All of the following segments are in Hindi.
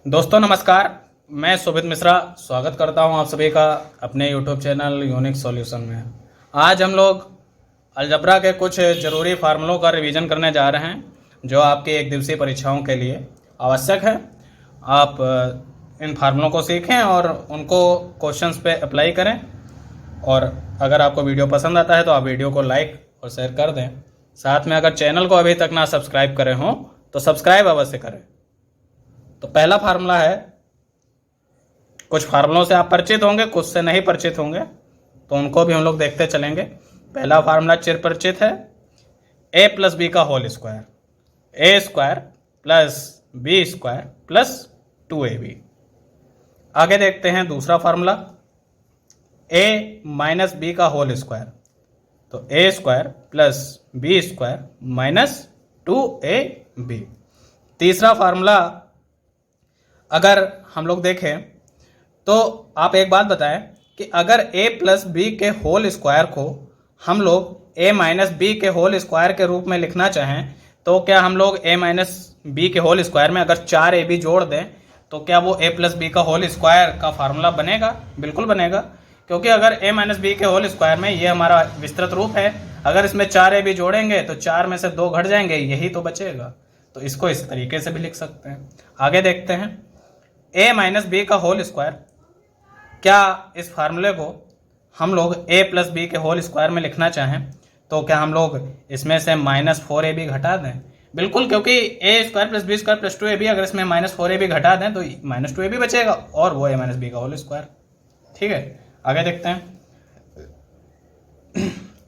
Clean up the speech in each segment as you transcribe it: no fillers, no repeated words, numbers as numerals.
दोस्तों नमस्कार, मैं शोभित मिश्रा स्वागत करता हूं आप सभी का अपने YouTube चैनल यूनिक सॉल्यूशन में। आज हम लोग अलजबरा के कुछ ज़रूरी फार्मूलों का रिवीजन करने जा रहे हैं जो आपकी एक दिवसीय परीक्षाओं के लिए आवश्यक है। आप इन फार्मूलों को सीखें और उनको क्वेश्चंस पे अप्लाई करें। और अगर आपको वीडियो पसंद आता है तो आप वीडियो को लाइक और शेयर कर दें। साथ में अगर चैनल को अभी तक ना सब्सक्राइब करे हों तो सब्सक्राइब अवश्य करें। तो पहला फार्मूला है, कुछ फार्मूलों से आप परिचित होंगे, कुछ से नहीं परिचित होंगे, तो उनको भी हम लोग देखते चलेंगे। पहला फार्मूला चिर परिचित है, a प्लस बी का whole square, A square plus B square plus 2ab। आगे देखते हैं दूसरा फार्मूला, a माइनस बी का होल स्क्वायर, तो A square plus B square minus 2ab। तीसरा फार्मूला अगर हम लोग देखें तो आप एक बात बताएं कि अगर a प्लस बी के होल स्क्वायर को हम लोग a माइनस बी के होल स्क्वायर के रूप में लिखना चाहें तो क्या हम लोग a माइनस बी के होल स्क्वायर में अगर 4ab जोड़ दें तो क्या वो a प्लस बी का होल स्क्वायर का फार्मूला बनेगा? बिल्कुल बनेगा, क्योंकि अगर a माइनस बी के होल स्क्वायर में ये हमारा विस्तृत रूप है, अगर इसमें 4ab जोड़ेंगे तो 4 में से 2 घट जाएंगे, यही तो बचेगा। तो इसको इस तरीके से भी लिख सकते हैं। आगे देखते हैं, a माइनस बी का होल स्क्वायर, क्या इस फार्मूले को हम लोग a प्लस बी के होल स्क्वायर में लिखना चाहें तो क्या हम लोग इसमें से -4ab घटा दें? बिल्कुल, क्योंकि a square plus B square plus 2ab, अगर इसमें -4ab घटा दें तो -2ab बचेगा और वो a माइनस बी का होल स्क्वायर। ठीक है, आगे देखते हैं,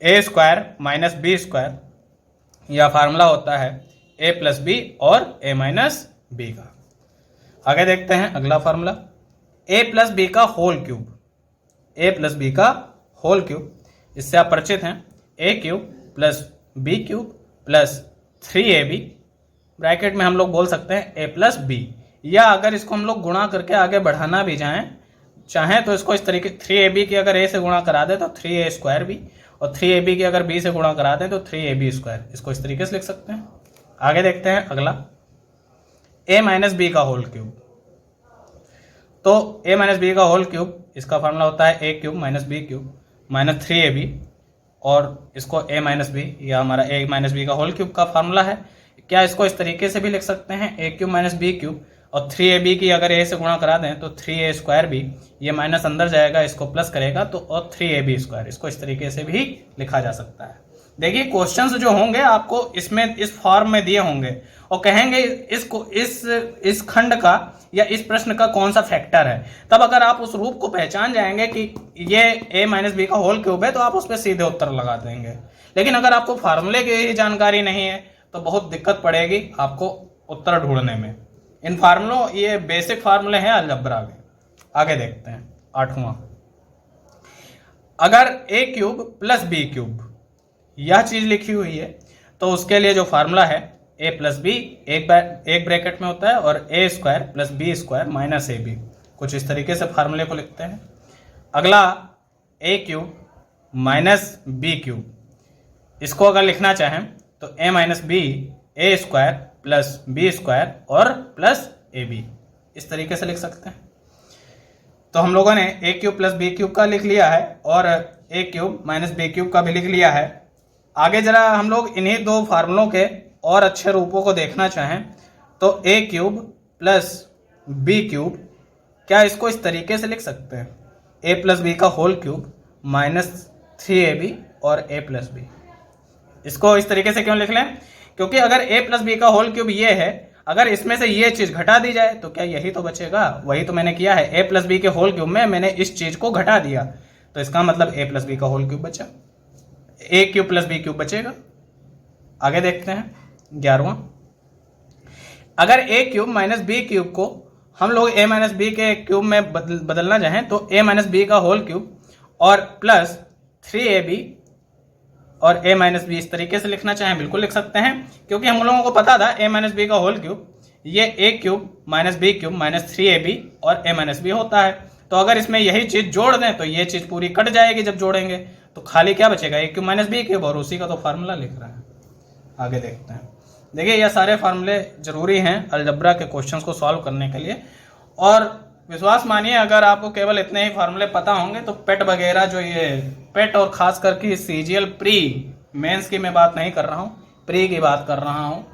a square minus B square, यह फार्मूला होता है a प्लस बी और a माइनस बी का। आगे देखते हैं अगला फार्मूला, a प्लस बी का whole cube, a plus B का होल क्यूब, इससे आप परिचित हैं, a cube plus B cube plus 3ab, bracket में हम लोग बोल सकते हैं a प्लस बी, या अगर इसको हम लोग गुणा करके आगे बढ़ाना भी चाहें तो इसको इस तरीके 3ab की अगर a से गुणा करा दे तो 3a स्क्वायर बी, और 3ab की अगर b से गुणा करा दे तो 3ab स्क्वायर, इसको इस तरीके से लिख सकते हैं। आगे देखते हैं अगला, a माइनस बी का होल क्यूब, तो a माइनस बी का होल क्यूब, इसका फार्मूला होता है a cube minus B cube minus 3ab, और इसको a माइनस बी, या हमारा a माइनस बी का होल क्यूब का फार्मूला है। क्या इसको इस तरीके से भी लिख सकते हैं, a cube minus B cube, और 3ab की अगर a से गुणा करा दें तो 3a स्क्वायर बी, ये माइनस अंदर जाएगा, इसको प्लस करेगा तो और 3ab स्क्वायर, इसको इस तरीके से भी लिखा जा सकता है। देखिए क्वेश्चंस जो होंगे आपको इसमें इस फॉर्म में दिए होंगे और कहेंगे इसको इस खंड का या इस प्रश्न का कौन सा फैक्टर है, तब अगर आप उस रूप को पहचान जाएंगे कि ये a माइनस बी का होल क्यूब है तो आप उस पर सीधे उत्तर लगा देंगे। लेकिन अगर आपको फार्मूले की जानकारी नहीं है तो बहुत दिक्कत पड़ेगी आपको उत्तर ढूंढने में। इन फार्मूलों, ये बेसिक फार्मूले हैं अलजबरा के। आगे देखते हैं आठवां, अगर a cube plus B cube यह चीज लिखी हुई है तो उसके लिए जो फार्मूला है a प्लस बी, एक ब्रैकेट में होता है, और a square plus B square minus ab, कुछ इस तरीके से फार्मूले को लिखते हैं। अगला a cube minus B cube, इसको अगर लिखना चाहें तो a minus B, A square plus B square और प्लस ab, इस तरीके से लिख सकते हैं। तो हम लोगों ने a cube plus B cube का लिख लिया है और a cube minus B cube का भी लिख लिया है। आगे जरा हम लोग इन्हीं दो फार्मूलों के और अच्छे रूपों को देखना चाहें तो a cube plus B cube, क्या इसको इस तरीके से लिख सकते हैं, a प्लस बी का होल क्यूब माइनस 3ab और a प्लस बी। इसको इस तरीके से क्यों लिख लें, क्योंकि अगर a प्लस बी का होल क्यूब ये है, अगर इसमें से ये चीज घटा दी जाए तो क्या यही तो बचेगा, वही तो मैंने किया है, a प्लस बी के होल क्यूब में मैंने इस चीज को घटा दिया, तो इसका मतलब a प्लस बी का होल क्यूब बचा, a cube plus B cube बचेगा। आगे देखते हैं 11वां, अगर a cube minus B cube को हम लोग a माइनस बी के क्यूब में बदलना चाहें तो a माइनस बी का होल क्यूब और प्लस 3ab और a माइनस बी, इस तरीके से लिखना चाहें बिल्कुल लिख सकते हैं, क्योंकि हम लोगों को पता था a माइनस बी का होल क्यूब ये a cube minus B cube minus 3ab और a माइनस बी होता है। तो अगर इसमें यही चीज जोड़ दें तो ये चीज पूरी कट जाएगी जब जोड़ेंगे, तो खाली क्या बचेगा, a cube minus B cube, और उसी का तो फार्मूला लिख रहा है। आगे देखते हैं, देखिए ये सारे फार्मूले जरूरी हैं अलजबरा के क्वेश्चंस को सॉल्व करने के लिए, और विश्वास मानिए, अगर आपको केवल इतने ही फार्मूले पता होंगे तो पेट वगैरह जो ये पेट और खास करके सीजीएल प्री मेंस की मैं बात नहीं कर रहा हूँ, प्री की बात कर रहा हूँ।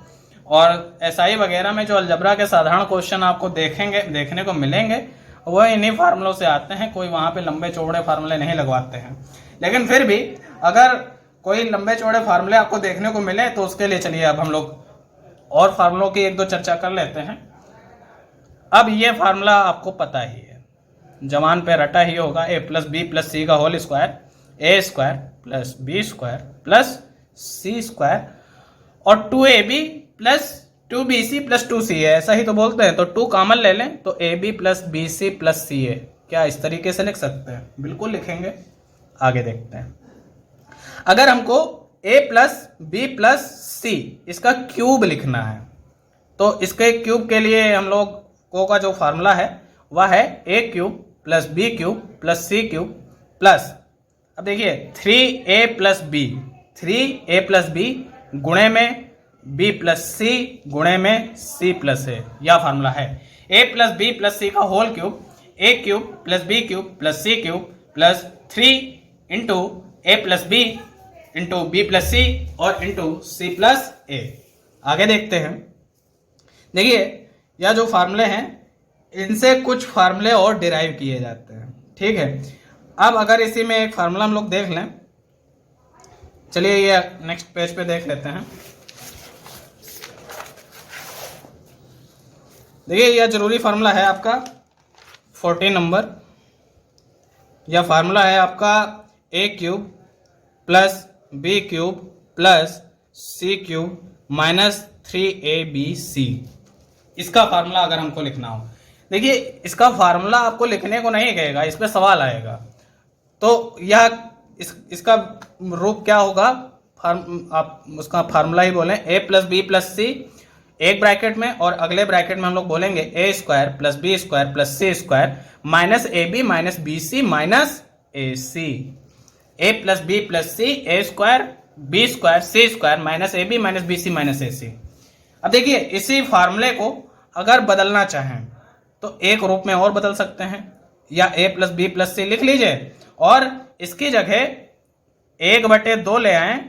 और एसआई वगैरह में जो अलजबरा के साधारण क्वेश्चन आपको देखने को मिलेंगे वह इन्हीं फार्मूलों से आते हैं। कोई वहाँ पे लंबे चौड़े फार्मूले नहीं लगवाते हैं। लेकिन फिर भी अगर कोई लंबे चौड़े फार्मूले आपको देखने को मिले तो उसके लिए चलिए अब हम लोग और फार्मूलों की एक दो चर्चा कर लेते हैं। अब ये फार्मूला आपको पता ही है, जवान पे रटा ही होगा, A plus B plus C का whole square, A square plus B square plus C square और 2ab plus 2bc plus 2ca, ऐसा ही तो बोलते हैं। तो 2 कॉमन ले लें तो ab plus bc plus ca, क्या इस तरीके से लिख सकते हैं? बिल्कुल लिखेंगे। आगे देखते हैं। अगर हमको a प्लस बी प्लस सी इसका क्यूब लिखना है तो इसके क्यूब के लिए हम लोग को का जो फार्मूला है वह है a cube plus B cube plus C cube plus, अब देखिए 3a plus B, 3a plus B गुणे में b प्लस सी गुणे में c प्लस a, यह फार्मूला है। a plus B plus C का whole cube, a cube plus B cube plus C cube plus 3 into A plus B into B plus C और इंटू सी प्लस ए। आगे देखते हैं। देखिए यह जो फार्मूले हैं इनसे कुछ फार्मूले और डिराइव किए जाते हैं, ठीक है। अब अगर इसी में एक फार्मूला हम लोग देख लें, चलिए ये नेक्स्ट पेज पे देख लेते हैं। देखिए यह जरूरी फार्मूला है आपका 14 नंबर। यह फार्मूला है आपका a cube plus B cube plus C cube minus 3abc, इसका फार्मूला अगर हमको लिखना हो। देखिए इसका फार्मूला आपको लिखने को नहीं कहेगा, इस पे सवाल आएगा। तो यह इसका रूप क्या होगा, आप उसका फार्मूला ही बोलें a प्लस बी प्लस सी एक ब्रैकेट में और अगले ब्रैकेट में हम लोग बोलेंगे A square plus B square plus C square minus A B minus B C minus A C, A plus B plus C A square B square C square minus A B minus B C minus A C. अब देखिए इसी फार्मूले को अगर बदलना चाहें तो एक रूप में और बदल सकते हैं, या a प्लस बी प्लस सी लिख लीजिए और इसकी जगह 1/2 ले आए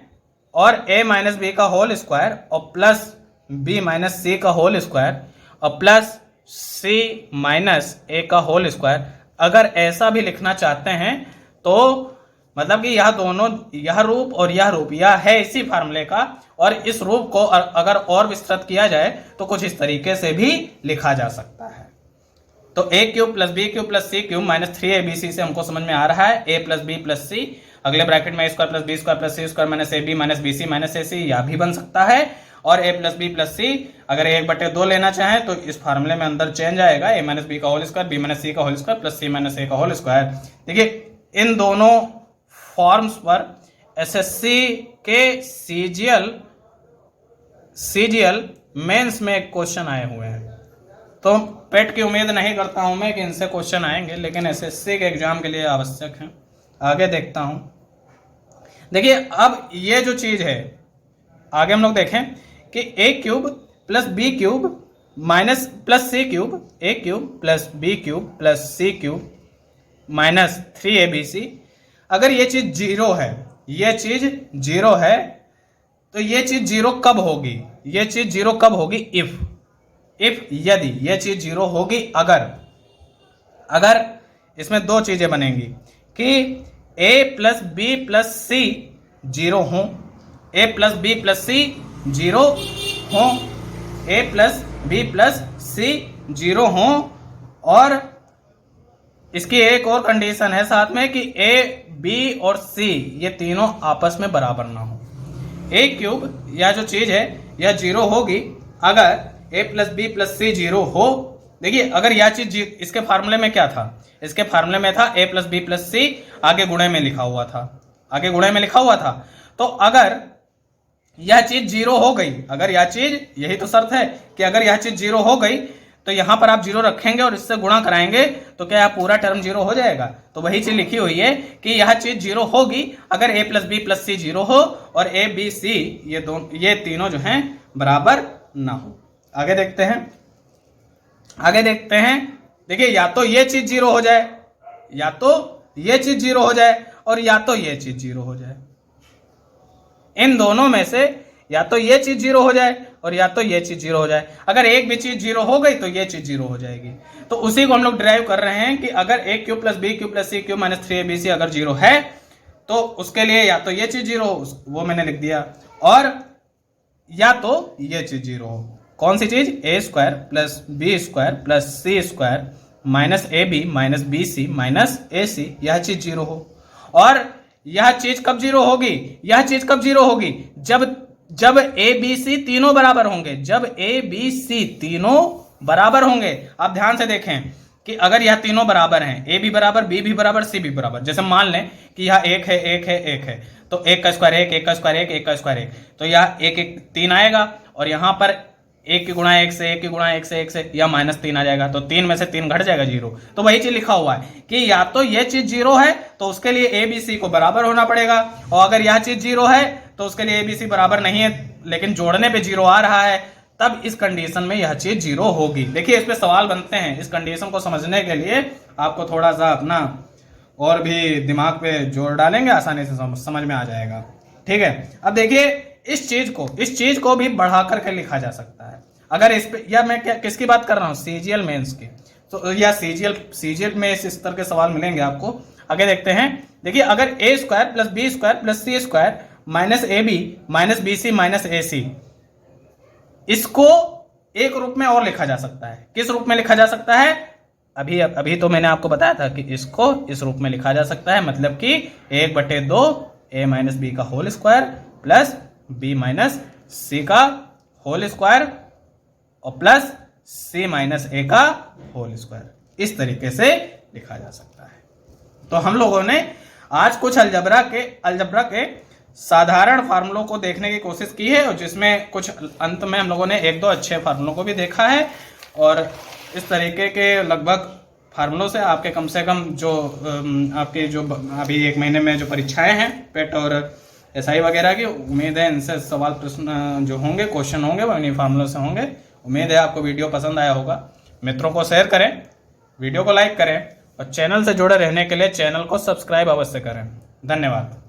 और a माइनस बी का होल स्क्वायर और प्लस b माइनस सी का होल स्क्वायर और प्लस c माइनस a का होल स्क्वायर। अगर ऐसा भी लिखना चाहते हैं तो मतलब कि यह दोनों, यह रूप और यह रूप यह है इसी फार्मूले का, और इस रूप को अगर और विस्तृत किया जाए तो कुछ इस तरीके से भी लिखा जा सकता है। तो a cube plus B cube plus C cube minus 3abc से हमको समझ में आ रहा है a plus B plus C, अगले ब्रैकेट में a square plus B square plus C square minus A B minus B C minus A C, यह भी बन सकता है। और a plus B plus C अगर 1/2 लेना चाहें तो इस फार्मूले में अंदर चेंज आएगा, a माइनस बी का whole square B minus C का whole square plus C minus A का होल स्क्वायर। देखिए इन दोनों फॉर्म्स पर एसएससी के सीजीएल मेंस में क्वेश्चन आए हुए हैं। तो पेट की उम्मीद नहीं करता हूं मैं कि इनसे क्वेश्चन आएंगे, लेकिन एसएससी के एग्जाम के लिए आवश्यक है। आगे देखता हूं। देखिए अब ये जो चीज है, आगे हम लोग देखें कि a cube plus B cube minus plus C cube, a cube plus B cube plus C cube minus 3abc, अगर ये चीज जीरो है, ये चीज जीरो है तो ये चीज जीरो कब होगी, ये चीज जीरो कब होगी, इफ यदि ये चीज जीरो होगी अगर इसमें दो चीजें बनेंगी कि a plus B plus C zero हो, a plus B plus C zero हो, a plus B plus C zero हो, और इसकी एक और कंडीशन है साथ में कि a b और c ये तीनों आपस में बराबर ना हो। a क्यूब यह जो चीज है यह जीरो होगी अगर a plus B plus C zero हो। देखिए अगर यह चीज इसके फार्मूले में क्या था, इसके फार्मूले में था a प्लस बी प्लस सी आगे गुणे में लिखा हुआ था, तो अगर यह चीज जीरो हो गई, अगर यह चीज, यही तो शर्त है कि अगर यह चीज जीरो हो गई तो यहां पर आप जीरो रखेंगे और इससे गुणा कराएंगे तो क्या पूरा टर्म जीरो हो जाएगा। तो वही चीज लिखी हुई है कि यह चीज जीरो होगी अगर a plus B plus C zero हो और a b c ये तीनों जो हैं बराबर ना हो। आगे देखते हैं देखिए या तो ये चीज 0 हो जाए, या तो ये चीज 0 हो जाए, और या तो ये चीज 0 हो जाए। इन दोनों में से या तो ये चीज 0 हो जाए और या तो ये चीज 0 हो जाए। अगर एक भी चीज 0 हो गई तो ये चीज 0 हो जाएगी। तो उसी को हम लोग डिराइव कर रहे हैं कि अगर a cube plus B cube plus C cube minus 3abc अगर 0 है तो उसके लिए या तो ये चीज 0 हो, वो मैंने लिख दिया, और या तो ये चीज 0 हो। कौन सी चीज? a square plus B square plus C square minus A B minus B C minus A C, यह चीज 0 हो। और यह चीज कब 0 होगी? यह चीज कब 0 होगी? जब ए बी सी तीनों बराबर होंगे, जब ए बी सी तीनों बराबर होंगे। आप ध्यान से देखें कि अगर यह तीनों बराबर हैं, ए भी बराबर, बी भी बराबर, सी भी बराबर, जैसे मान लें कि यह एक है, एक है, एक है, तो एक का स्क्वायर एक, एक का स्क्वायर एक, एक का स्क्वायर एक, तो यह एक एक 3 आएगा, और यहां पर एक की गुणा एक से, एक की गुणा एक से, एक से, या माइनस 3 आ जाएगा, तो 3 में से 3 घट जाएगा 0। तो वही चीज लिखा हुआ है कि या तो ये चीज 0 है तो उसके लिए ए बी सी को बराबर होना पड़ेगा, और अगर यह चीज 0 है तो उसके लिए ए बी सी बराबर नहीं है लेकिन जोड़ने पे 0 आ रहा है, तब इस कंडीशन में यह चीज 0 होगी। देखिए इस पे सवाल बनते हैं। इस कंडीशन को समझने के लिए आपको थोड़ा सा अपना और भी दिमाग पे जोर डालेंगे, आसानी से समझ में आ जाएगा। ठीक है, अब देखिए इस चीज को भी बढ़ा करके लिखा जा सकता है। अगर इस पे, या मैं क्या किसकी बात कर रहा हूँ? सीजीएल मेंस की। तो या सीजीएल में इस स्तर के सवाल मिलेंगे आपको। आगे देखते हैं। देखिए अगर A square plus B square plus C square minus A B minus B C minus A C, इसको एक रूप में और लिखा जा सकता है। किस रूप में लिखा जा सकता है? अभी तो मैंने आपको बताया था कि इसको इस रूप में लिखा जा सकता है, मतलब कि 1/2 ए माइनस बी का whole square plus B minus C का होल स्क्वायर और प्लस सी माइनस ए का होल स्क्वायर। इस तरीके से लिखा जा सकता है। तो हम लोगों ने आज कुछ अलजबरा के साधारण फार्मूलों को देखने की कोशिश की है, और जिसमें कुछ अंत में हम लोगों ने 1-2 अच्छे फार्मूलों को भी देखा है। और इस तरीके के लगभग फार्मूलों से आपके कम से कम जो आपके जो अभी 1 महीने में जो परीक्षाएं हैं पेट और एसआई वगैरह की, उम्मीद है इनसे सवाल प्रश्न जो होंगे, क्वेश्चन होंगे, वो इन्हीं फार्मूलों से होंगे। उम्मीद है आपको वीडियो पसंद आया होगा। मित्रों को शेयर करें, वीडियो को लाइक करें, और चैनल से जुड़े रहने के लिए चैनल को सब्सक्राइब अवश्य करें। धन्यवाद।